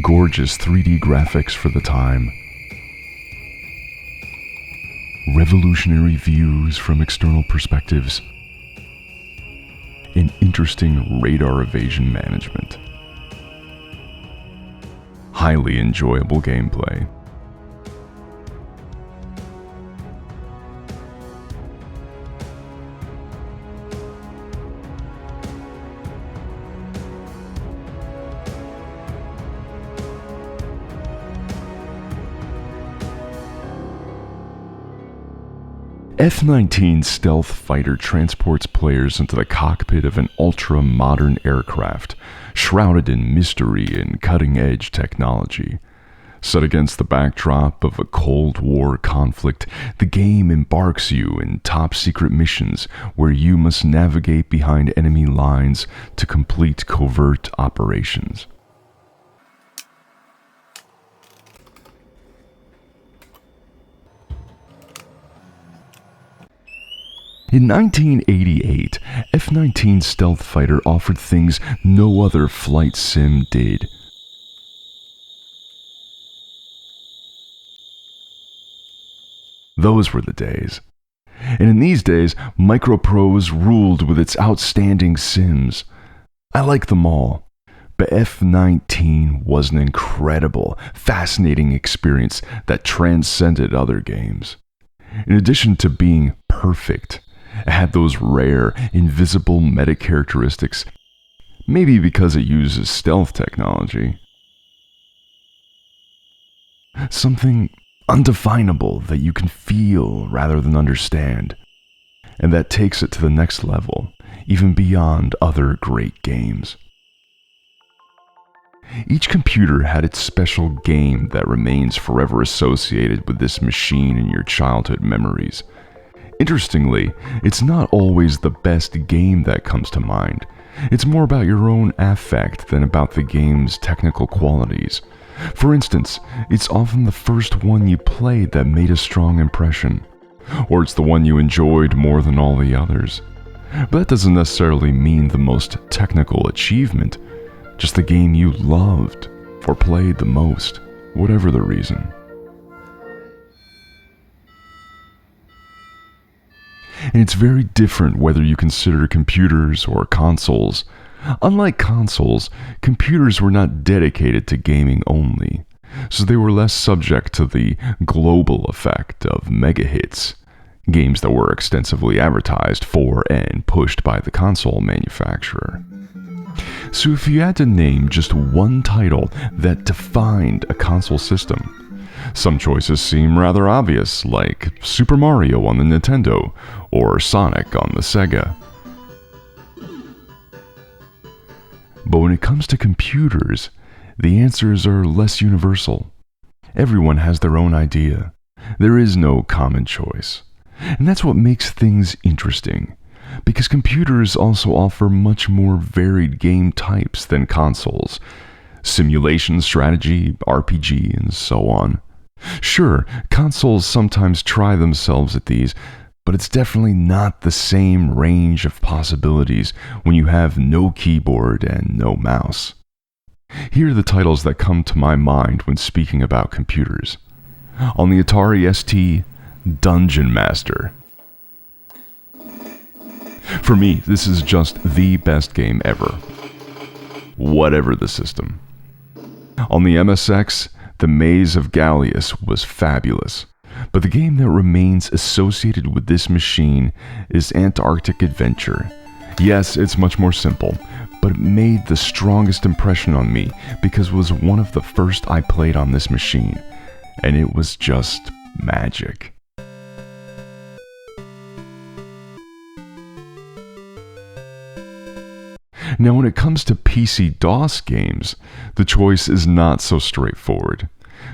gorgeous 3D graphics for the time, revolutionary views from external perspectives, and interesting radar-evasion management. Highly enjoyable gameplay. F-19 stealth fighter transports players into the cockpit of an ultra-modern aircraft, shrouded in mystery and cutting-edge technology. Set against the backdrop of a Cold War conflict, the game embarks you in top-secret missions where you must navigate behind enemy lines to complete covert operations. In 1988, F-19 stealth fighter offered things no other flight sim did. Those were the days. And in these days, Microprose ruled with its outstanding sims. I like them all, but F-19 was an incredible, fascinating experience that transcended other games. In addition to being perfect, it had those rare, invisible meta characteristics, maybe because it uses stealth technology. Something undefinable that you can feel rather than understand, and that takes it to the next level, even beyond other great games. Each computer had its special game that remains forever associated with this machine in your childhood memories. Interestingly, it's not always the best game that comes to mind. It's more about your own affect than about the game's technical qualities. For instance, it's often the first one you played that made a strong impression, or it's the one you enjoyed more than all the others. But that doesn't necessarily mean the most technical achievement, just the game you loved or played the most, whatever the reason. And it's very different whether you consider computers or consoles. Unlike consoles, computers were not dedicated to gaming only, so they were less subject to the global effect of mega hits, games that were extensively advertised for and pushed by the console manufacturer. So if you had to name just one title that defined a console system, some choices seem rather obvious, like Super Mario on the Nintendo or Sonic on the Sega. But when it comes to computers, the answers are less universal. Everyone has their own idea. There is no common choice. And that's what makes things interesting, because computers also offer much more varied game types than consoles. Simulation, strategy, RPG, and so on. Sure, consoles sometimes try themselves at these, but it's definitely not the same range of possibilities when you have no keyboard and no mouse. Here are the titles that come to my mind when speaking about computers. On the Atari ST, Dungeon Master. For me, this is just the best game ever, whatever the system. On the MSX, The Maze of Gallius was fabulous, but the game that remains associated with this machine is Antarctic Adventure. Yes, it's much more simple, but it made the strongest impression on me because it was one of the first I played on this machine, and it was just magic. Now, when it comes to PC-DOS games, the choice is not so straightforward.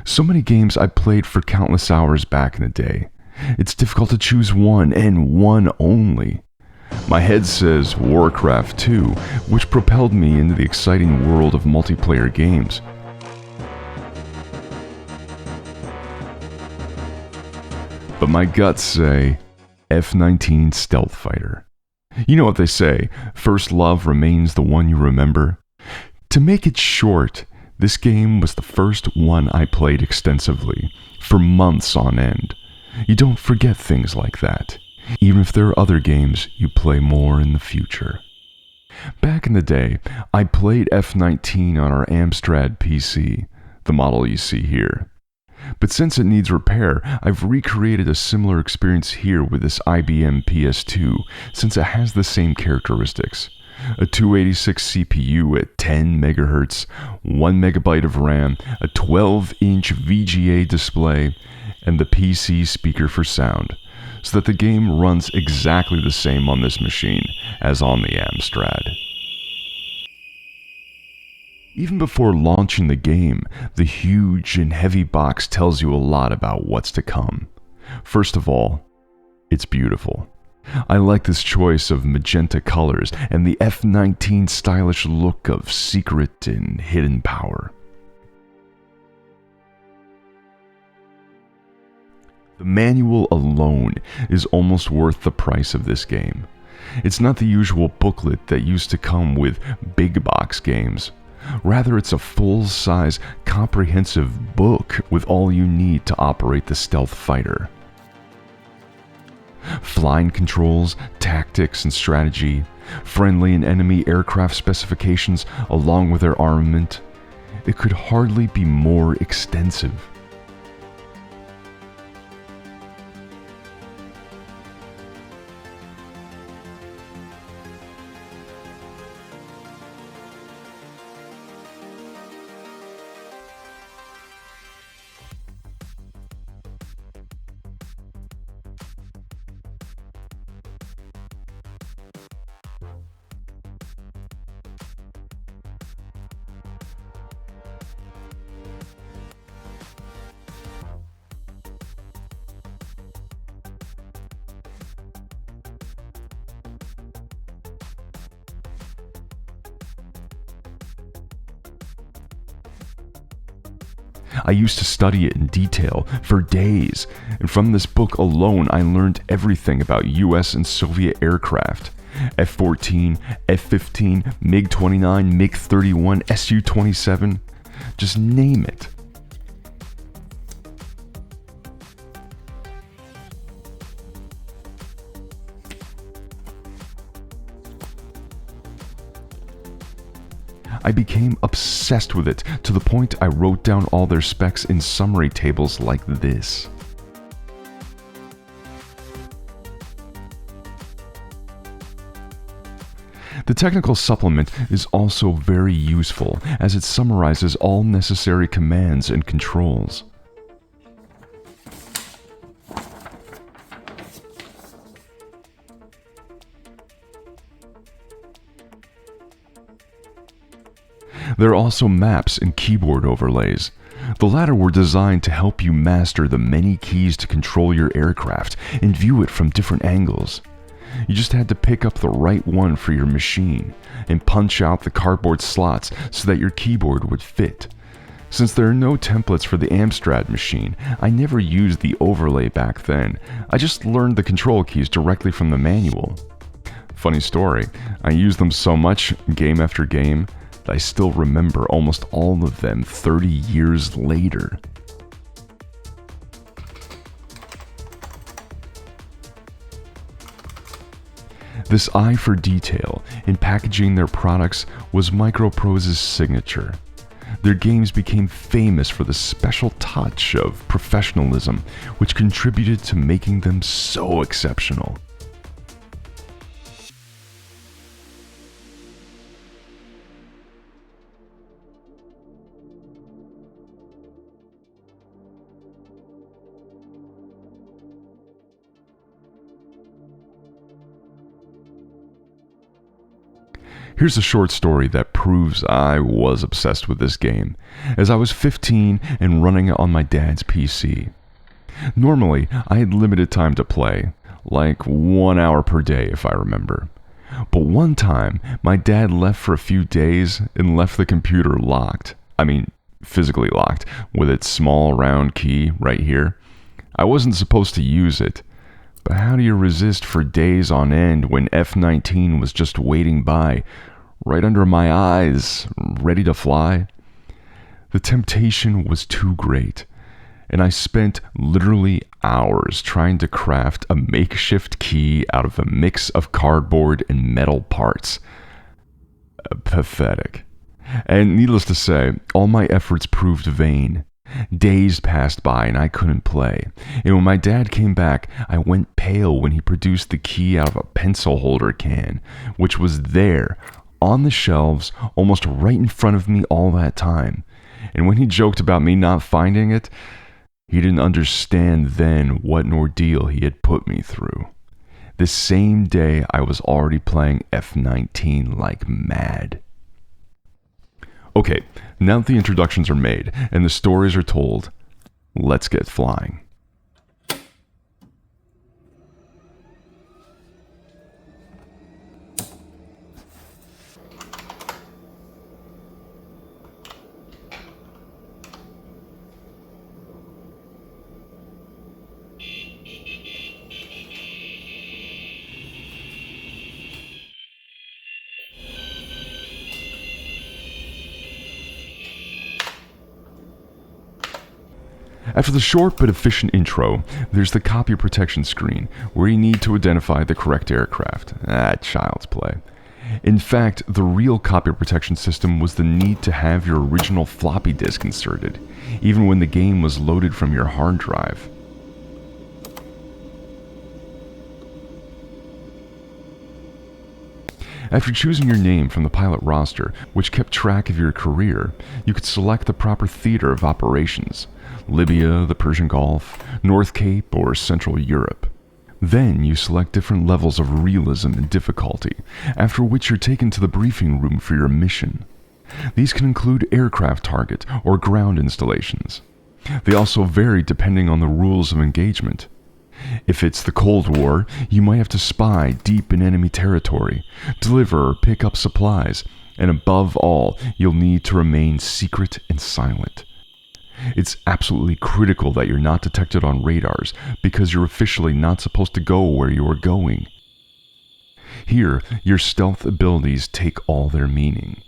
So many games I played for countless hours back in the day. It's difficult to choose one, and one only. My head says Warcraft 2, which propelled me into the exciting world of multiplayer games. But my guts say F-19 Stealth Fighter. You know what they say, first love remains the one you remember. To make it short, This game was the first one I played extensively, for months on end. You don't forget things like that, even if there are other games you play more in the future. Back in the day, I played F-19 on our Amstrad PC, the model you see here. But since it needs repair, I've recreated a similar experience here with this IBM PS2, since it has the same characteristics. A 286 CPU at 10 MHz, 1 MB of RAM, a 12-inch VGA display, and the PC speaker for sound, so that the game runs exactly the same on this machine as on the Amstrad. Even before launching the game, the huge and heavy box tells you a lot about what's to come. First of all, it's beautiful. I like this choice of magenta colors and the F-19 stylish look of secret and hidden power. The manual alone is almost worth the price of this game. It's not the usual booklet that used to come with big box games. Rather, it's a full-size, comprehensive book with all you need to operate the stealth fighter. Flying controls, tactics and strategy, friendly and enemy aircraft specifications along with their armament. It could hardly be more extensive. I used to study it in detail for days, and from this book alone I learned everything about US and Soviet aircraft. F-14, F-15, MiG-29, MiG-31, Su-27, just name it. I became obsessed with it to the point I wrote down all their specs in summary tables like this. The technical supplement is also very useful as it summarizes all necessary commands and controls. There are also maps and keyboard overlays. The latter were designed to help you master the many keys to control your aircraft and view it from different angles. You just had to pick up the right one for your machine and punch out the cardboard slots so that your keyboard would fit. Since there are no templates for the Amstrad machine, I never used the overlay back then. I just learned the control keys directly from the manual. Funny story, I used them so much, game after game, I still remember almost all of them 30 years later. This eye for detail in packaging their products was Microprose's signature. Their games became famous for the special touch of professionalism, which contributed to making them so exceptional. Here's a short story that proves I was obsessed with this game, as I was 15 and running it on my dad's PC. Normally, I had limited time to play, like 1 hour per day if I remember. But one time, my dad left for a few days and left the computer locked. I mean, physically locked, with its small round key right here. I wasn't supposed to use it. But how do you resist for days on end when F-19 was just waiting by, right under my eyes, ready to fly? The temptation was too great, and I spent literally hours trying to craft a makeshift key out of a mix of cardboard and metal parts. Pathetic. And needless to say, all my efforts proved vain. Days passed by and I couldn't play. And when my dad came back, I went pale when he produced the key out of a pencil holder can, which was there, on the shelves, almost right in front of me all that time. And when he joked about me not finding it, he didn't understand then what an ordeal he had put me through. The same day, I was already playing F-19 like mad. Okay, now that the introductions are made and the stories are told, let's get flying. After the short but efficient intro, there's the copy protection screen, where you need to identify the correct aircraft. Child's play. In fact, the real copy protection system was the need to have your original floppy disk inserted, even when the game was loaded from your hard drive. After choosing your name from the pilot roster, which kept track of your career, you could select the proper theater of operations: Libya, the Persian Gulf, North Cape, or Central Europe. Then you select different levels of realism and difficulty, after which you're taken to the briefing room for your mission. These can include aircraft target or ground installations. They also vary depending on the rules of engagement. If it's the Cold War, you might have to spy deep in enemy territory, deliver or pick up supplies, and above all, you'll need to remain secret and silent. It's absolutely critical that you're not detected on radars, because you're officially not supposed to go where you are going. Here, your stealth abilities take all their meaning.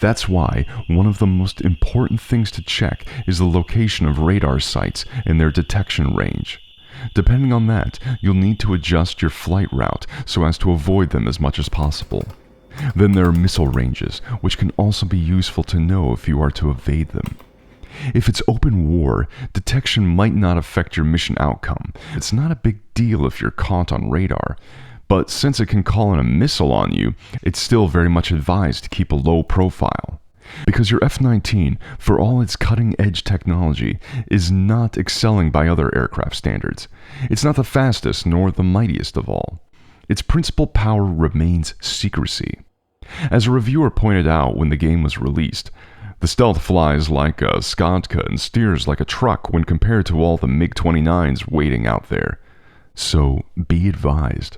That's why one of the most important things to check is the location of radar sites and their detection range. Depending on that, you'll need to adjust your flight route so as to avoid them as much as possible. Then there are missile ranges, which can also be useful to know if you are to evade them. If it's open war, detection might not affect your mission outcome. It's not a big deal if you're caught on radar. But since it can call in a missile on you, it's still very much advised to keep a low profile. Because your F-19, for all its cutting-edge technology, is not excelling by other aircraft standards. It's not the fastest nor the mightiest of all. Its principal power remains secrecy. As a reviewer pointed out when the game was released, the stealth flies like a Skodka and steers like a truck when compared to all the MiG-29s waiting out there. So be advised.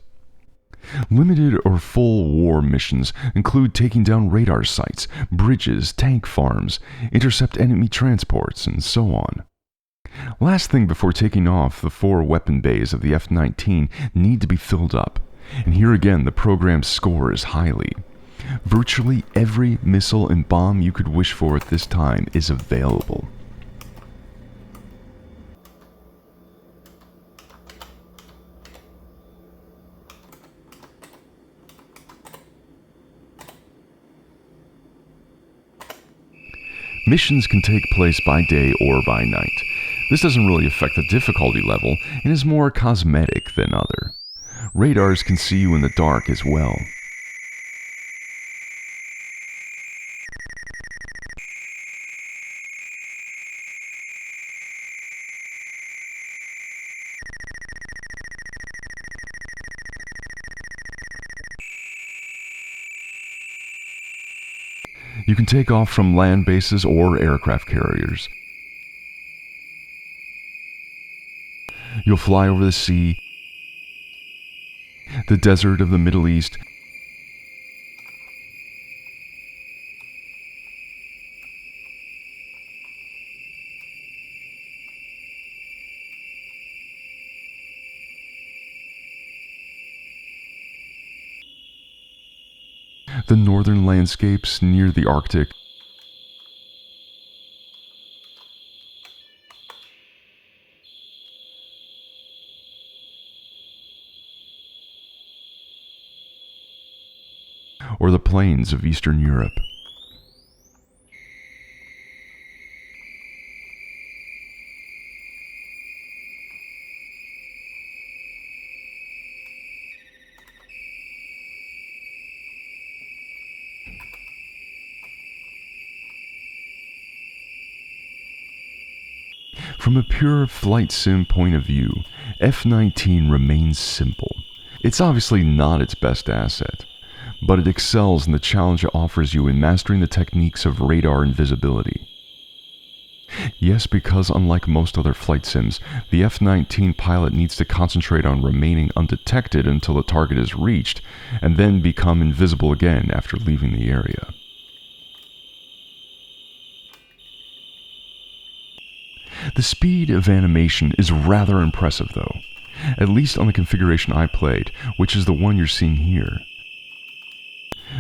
Limited or full war missions include taking down radar sites, bridges, tank farms, intercept enemy transports, and so on. Last thing before taking off, the 4 weapon bays of the F-19 need to be filled up, and here again the program's score is highly. Virtually every missile and bomb you could wish for at this time is available. Missions can take place by day or by night. This doesn't really affect the difficulty level and is more cosmetic than other. Radars can see you in the dark as well. You can take off from land bases or aircraft carriers. You'll fly over the sea, the desert of the Middle East, the northern landscapes near the Arctic, or the plains of Eastern Europe. From a pure flight sim point of view, F-19 remains simple. It's obviously not its best asset, but it excels in the challenge it offers you in mastering the techniques of radar invisibility. Yes, because unlike most other flight sims, the F-19 pilot needs to concentrate on remaining undetected until the target is reached, and then become invisible again after leaving the area. The speed of animation is rather impressive though, at least on the configuration I played, which is the one you're seeing here.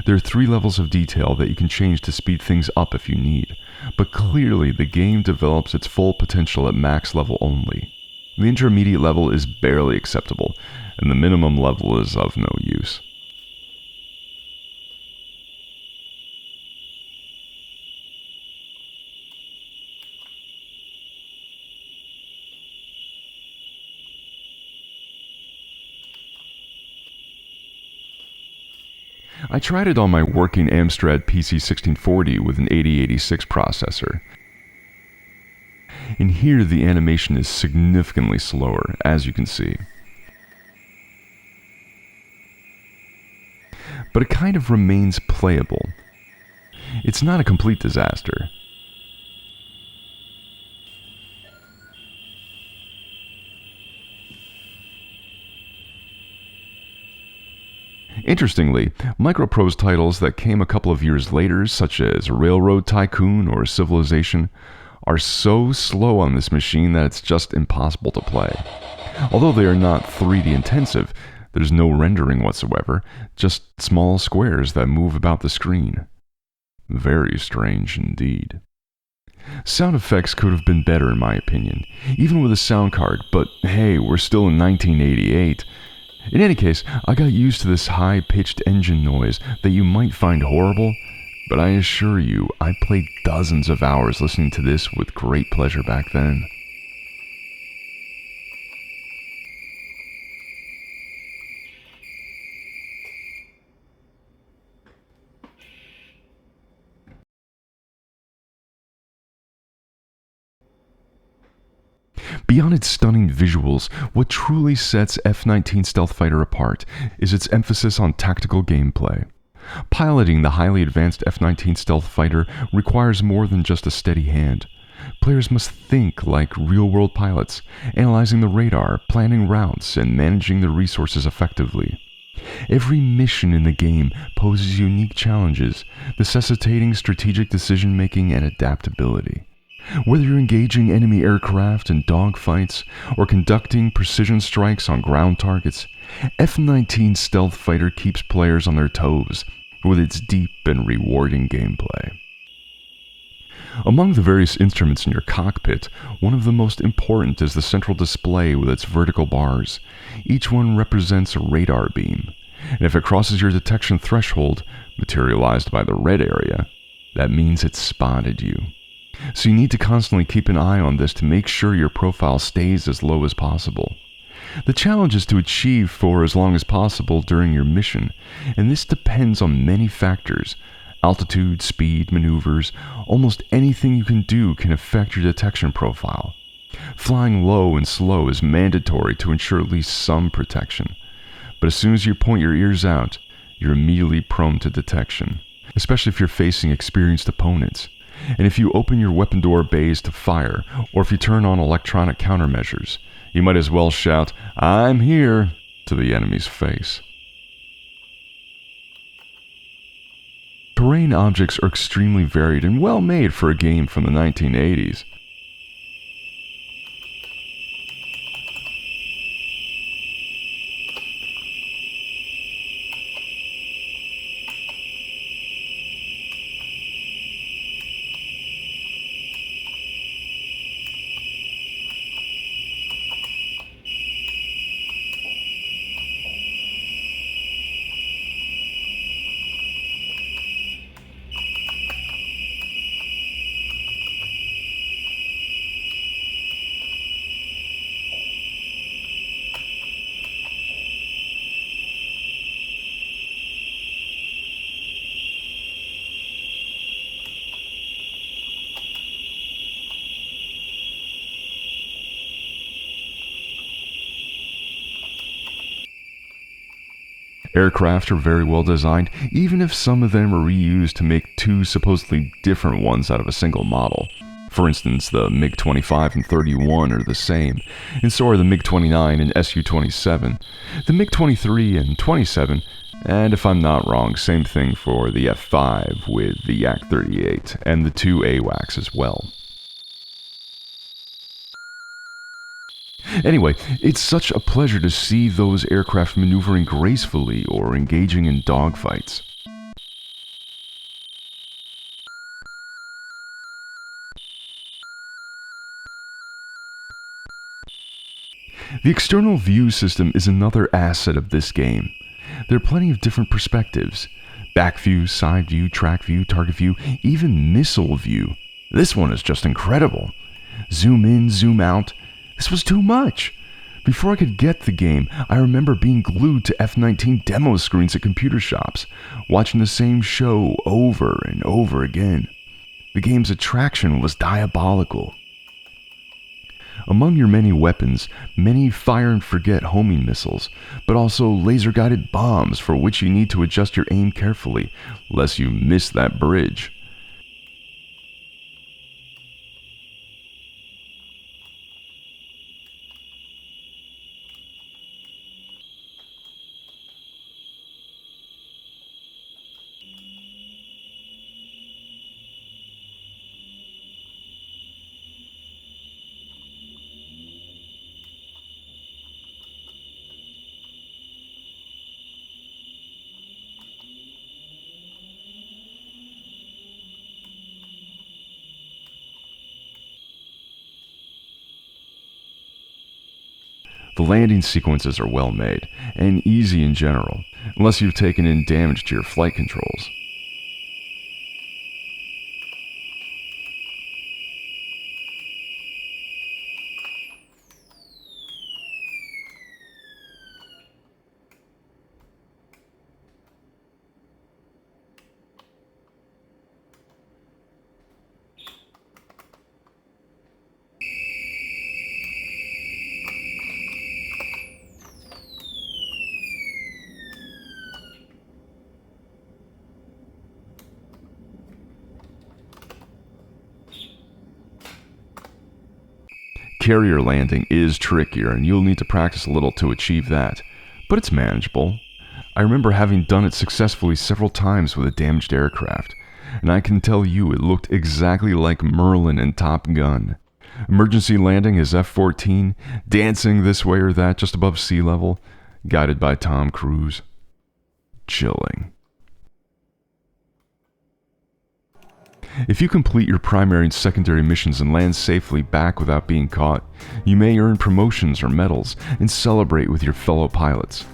There are 3 levels of detail that you can change to speed things up if you need, but clearly the game develops its full potential at max level only. The intermediate level is barely acceptable, and the minimum level is of no use. I tried it on my working Amstrad PC 1640 with an 8086 processor. And here the animation is significantly slower, as you can see. But it kind of remains playable. It's not a complete disaster. Interestingly, Microprose titles that came a couple of years later, such as Railroad Tycoon or Civilization, are so slow on this machine that it's just impossible to play. Although they are not 3D intensive, there's no rendering whatsoever, just small squares that move about the screen. Very strange indeed. Sound effects could have been better in my opinion, even with a sound card, but hey, we're still in 1988. In any case, I got used to this high-pitched engine noise that you might find horrible, but I assure you, I played dozens of hours listening to this with great pleasure back then. Beyond its stunning visuals, what truly sets F-19 Stealth Fighter apart is its emphasis on tactical gameplay. Piloting the highly advanced F-19 Stealth Fighter requires more than just a steady hand. Players must think like real-world pilots, analyzing the radar, planning routes, and managing the resources effectively. Every mission in the game poses unique challenges, necessitating strategic decision-making and adaptability. Whether you're engaging enemy aircraft in dogfights or conducting precision strikes on ground targets, F-19 Stealth Fighter keeps players on their toes with its deep and rewarding gameplay. Among the various instruments in your cockpit, one of the most important is the central display with its vertical bars. Each one represents a radar beam, and if it crosses your detection threshold, materialized by the red area, that means it's spotted you. So you need to constantly keep an eye on this to make sure your profile stays as low as possible. The challenge is to achieve for as long as possible during your mission, and this depends on many factors. Altitude, speed, maneuvers, almost anything you can do can affect your detection profile. Flying low and slow is mandatory to ensure at least some protection. But as soon as you point your ears out, you're immediately prone to detection, especially if you're facing experienced opponents. And if you open your weapon door bays to fire, or if you turn on electronic countermeasures, you might as well shout, "I'm here," to the enemy's face. Terrain objects are extremely varied and well made for a game from the 1980s. Aircraft are very well designed, even if some of them are reused to make two supposedly different ones out of a single model. For instance, the MiG-25 and 31 are the same, and so are the MiG-29 and Su-27, the MiG-23 and 27, and if I'm not wrong, same thing for the F-5 with the Yak-38 and the two AWACS as well. Anyway, it's such a pleasure to see those aircraft maneuvering gracefully or engaging in dogfights. The external view system is another asset of this game. There are plenty of different perspectives. Back view, side view, track view, target view, even missile view. This one is just incredible. Zoom in, zoom out. This was too much. Before I could get the game, I remember being glued to F-19 demo screens at computer shops, watching the same show over and over again. The game's attraction was diabolical. Among your many weapons, many fire-and-forget homing missiles, but also laser-guided bombs for which you need to adjust your aim carefully, lest you miss that bridge. The landing sequences are well made, and easy in general, unless you've taken in damage to your flight controls. Carrier landing is trickier, and you'll need to practice a little to achieve that, but it's manageable. I remember having done it successfully several times with a damaged aircraft, and I can tell you it looked exactly like Merlin in Top Gun. Emergency landing is F-14, dancing this way or that just above sea level, guided by Tom Cruise. Chilling. If you complete your primary and secondary missions and land safely back without being caught, you may earn promotions or medals and celebrate with your fellow pilots.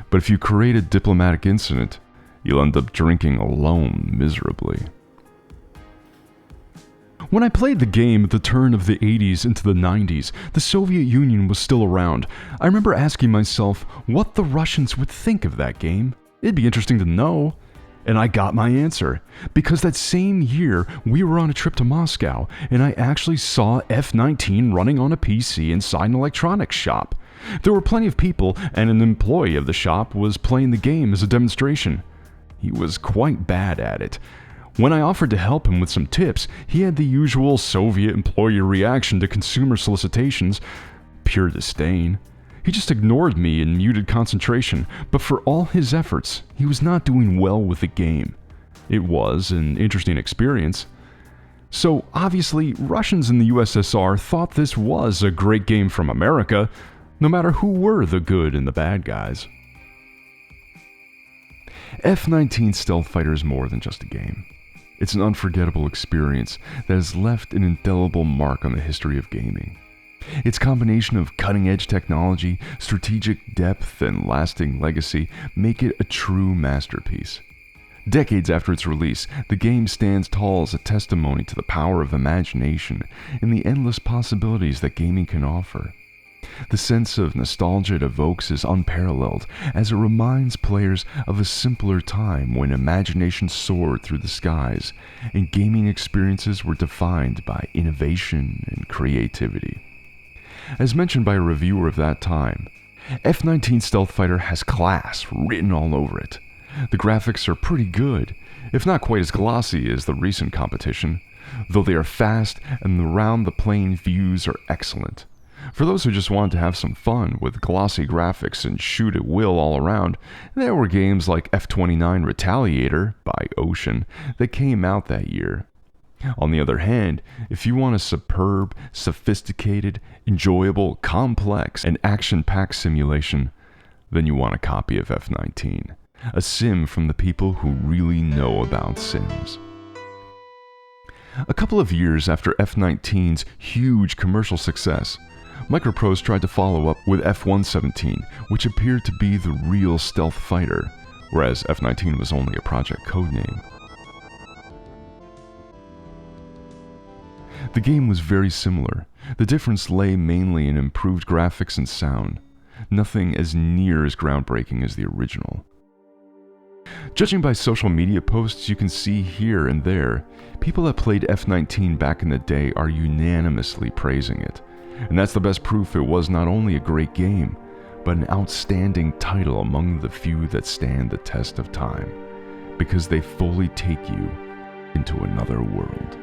But if you create a diplomatic incident, you'll end up drinking alone miserably. When I played the game at the turn of the 80s into the 90s, the Soviet Union was still around. I remember asking myself what the Russians would think of that game. It'd be interesting to know. And I got my answer, because that same year we were on a trip to Moscow, and I actually saw F-19 running on a PC inside an electronics shop. There were plenty of people, and an employee of the shop was playing the game as a demonstration. He was quite bad at it. When I offered to help him with some tips, he had the usual Soviet employee reaction to consumer solicitations, pure disdain. He just ignored me and muted concentration, but for all his efforts, he was not doing well with the game. It was an interesting experience. So obviously, Russians in the USSR thought this was a great game from America, no matter who were the good and the bad guys. F-19 Stealth Fighter is more than just a game. It's an unforgettable experience that has left an indelible mark on the history of gaming. Its combination of cutting-edge technology, strategic depth, and lasting legacy make it a true masterpiece. Decades after its release, the game stands tall as a testimony to the power of imagination and the endless possibilities that gaming can offer. The sense of nostalgia it evokes is unparalleled, as it reminds players of a simpler time when imagination soared through the skies and gaming experiences were defined by innovation and creativity. As mentioned by a reviewer of that time, F-19 Stealth Fighter has class written all over it. The graphics are pretty good, if not quite as glossy as the recent competition, though they are fast and the round-the-plane views are excellent. For those who just wanted to have some fun with glossy graphics and shoot at will all around, there were games like F-29 Retaliator by Ocean that came out that year. On the other hand, if you want a superb, sophisticated, enjoyable, complex, and action-packed simulation, then you want a copy of F-19. A sim from the people who really know about sims. A couple of years after F-19's huge commercial success, Microprose tried to follow up with F-117, which appeared to be the real stealth fighter, whereas F-19 was only a project codename. The game was very similar. The difference lay mainly in improved graphics and sound. Nothing as near as groundbreaking as the original. Judging by social media posts you can see here and there, people that played F-19 back in the day are unanimously praising it. And that's the best proof it was not only a great game, but an outstanding title among the few that stand the test of time, because they fully take you into another world.